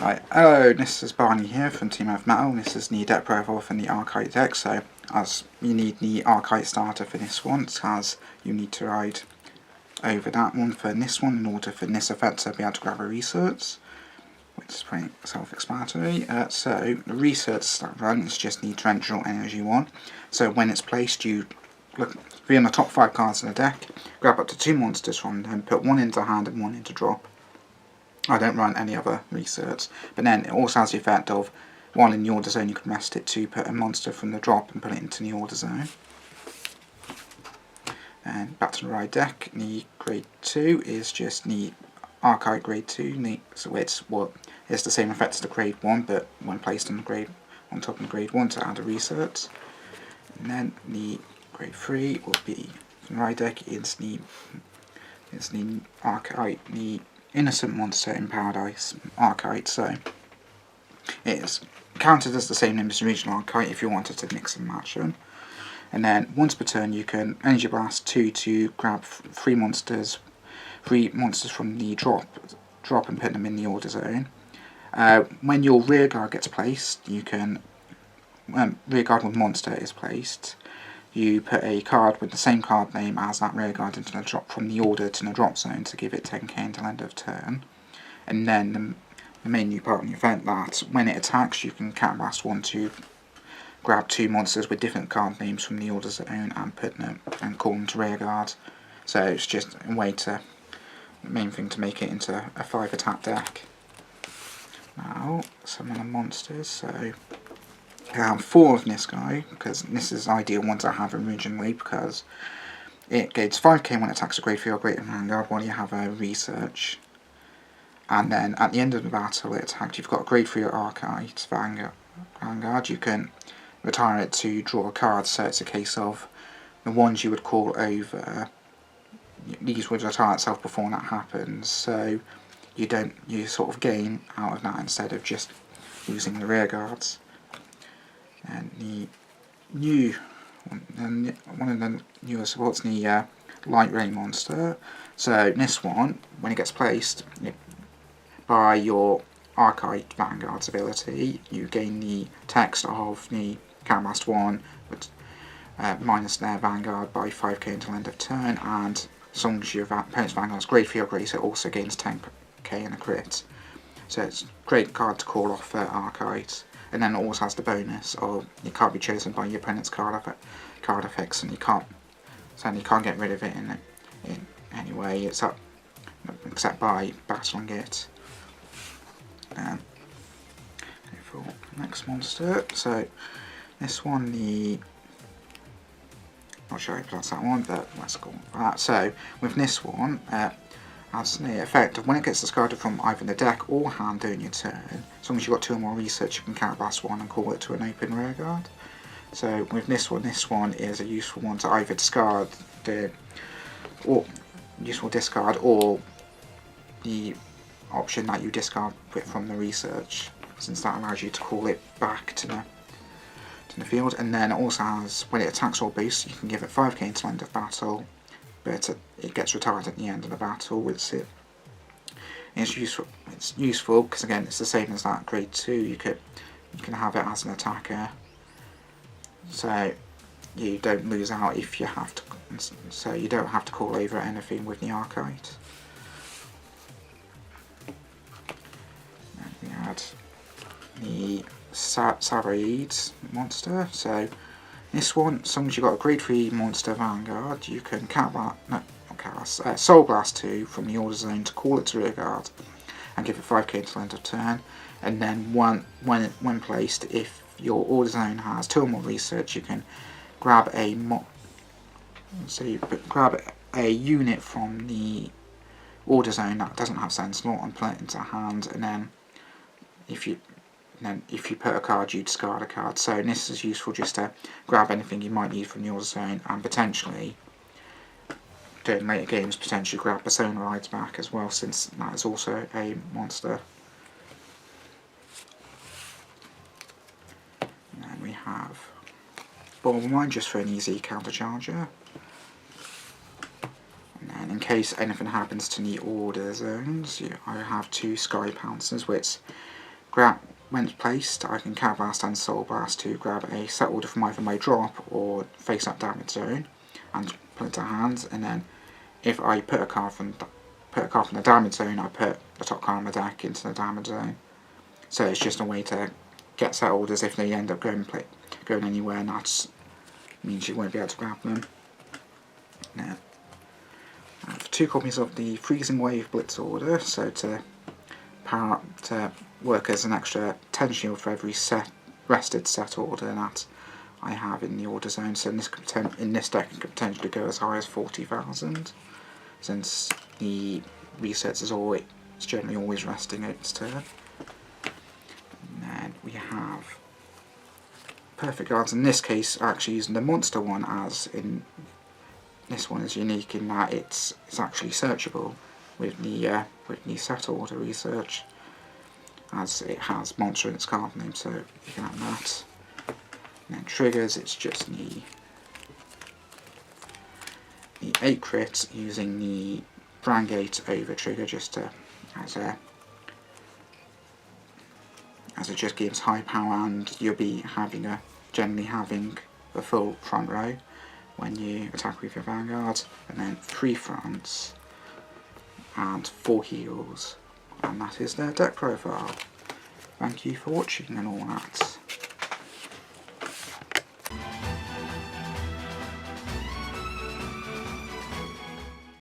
Right, hello, this is Barney here from Team F Metal. This is the deck profile from the Arkhite deck. So, as you need the Arkhite starter for this one, as you need to ride over that one for this one in order for this effect to be able to grab a research, which is pretty self-explanatory. So, the research that run is just the torrential energy one. So, when it's placed, you look on the top 5 cards in the deck, grab up to 2 monsters from them, put 1 into hand and 1 into drop. I don't run any other research, but then it also has the effect of, while in the order zone, you can rest it to put a monster from the drop and put it into the order zone. And back to the ride deck, the grade 2 is just the Arkhite grade 2, which is the same effect as the grade 1, but when placed on top of the grade 1 to add a research. And then the grade 3 will be, from the ride deck, is the Arkhite, the Innocent Monster in Paradise Arkhite, so it is counted as the same name as the original Arkhite if you wanted to mix and match them. And then once per turn you can Energy Blast 2 to grab 3 monsters from the drop and put them in the order zone. When your rear guard gets placed, you can rear guard with monster is placed. You put a card with the same card name as that rearguard into the drop from the order to the drop zone to give it 10k until end of turn. And then the main new part of the event, that when it attacks you can Counterblast 1 to grab 2 monsters with different card names from the order zone and put them and call them to rearguard. So it's just a way to, the main thing to make it into a 5 attack deck. Now some of the monsters, so I have 4 of this guy, because this is the ideal one to have originally, because it gains 5k when it attacks a grade 3 or greater vanguard while you have a research. And then at the end of the battle it attacked, you've got a grade 3 Arkhite vanguard, you can retire it to draw a card, so it's a case of the ones you would call over, these would retire itself before that happens, so you sort of gain out of that instead of just using the rear guards. And the new one of the newer supports, the Light Ray monster. So this one, when it gets placed by your Arkhite Vanguard's ability, you gain the text of the Counterblast 1 with minus their Vanguard by 5k until end of turn, and as long as your opponent's Vanguard's grade 3 or greater, it also gains 10k in a crit. So it's a great card to call off for Arkhite. And then it also has the bonus of you can't be chosen by your opponent's card effects, and you can't get rid of it in any way except by battling it. For the next monster, so this one, not sure how to pronounce that one, but let's go with that. So with this one, as the effect of when it gets discarded from either the deck or hand during your turn, as long as you've got 2 or more research, you can Counterblast 1 and call it to an open rearguard. So with this one is a useful one to either discard or the option that you discard it from the research, since that allows you to call it back to the field. And then it also has, when it attacks or boosts, you can give it 5k until end of battle, but it gets retired at the end of the battle. It's useful because again it's the same as that grade 2. You can have it as an attacker, so you don't lose out if you have to. So you don't have to call over anything with the Arkhite. And we had the Sabaid monster. So this one, as long as you've got a grade 3 monster Vanguard, you can Soul Blast 2 from the order zone to call it to rearguard and give it 5k until end of turn. And then when placed, if your order zone has 2 or more research, you can grab grab a unit from the order zone that doesn't have Sentinel and put it into hand, and then if you put a card, you discard a card. So this is useful just to grab anything you might need from your zone, and potentially, during later games, potentially grab Persona Rides back as well, since that is also a monster. And then we have Ball Mine just for an easy counter charger. And then in case anything happens to the order zones, I have 2 Sky Pouncers, which when it's placed, I can Counterblast and Soul Blast to grab a set order from either my drop or face up damage zone and put it to hand, and then if I put a card from the damage zone, I put the top card on my deck into the damage zone. So it's just a way to get set orders if they end up going anywhere, and that means you won't be able to grab them. Now, I have 2 copies of the Freezing Wave Blitz order, so to work as an extra 10 shield for every rested set order that I have in the order zone. So in this deck it could potentially go as high as 40,000, since the resets is generally always resting its turn. And then we have Perfect Guards. In this case, actually using the monster one, as in this one is unique in that it's actually searchable with the set order research, as it has monster in its card name, so you can have that. And then triggers, it's just the 8 crits using the Brangate over trigger, just to as it just gives high power, and you'll be generally having a full front row when you attack with your Vanguard, and then 3 fronts and 4 heals, and that is their deck profile. Thank you for watching and all that.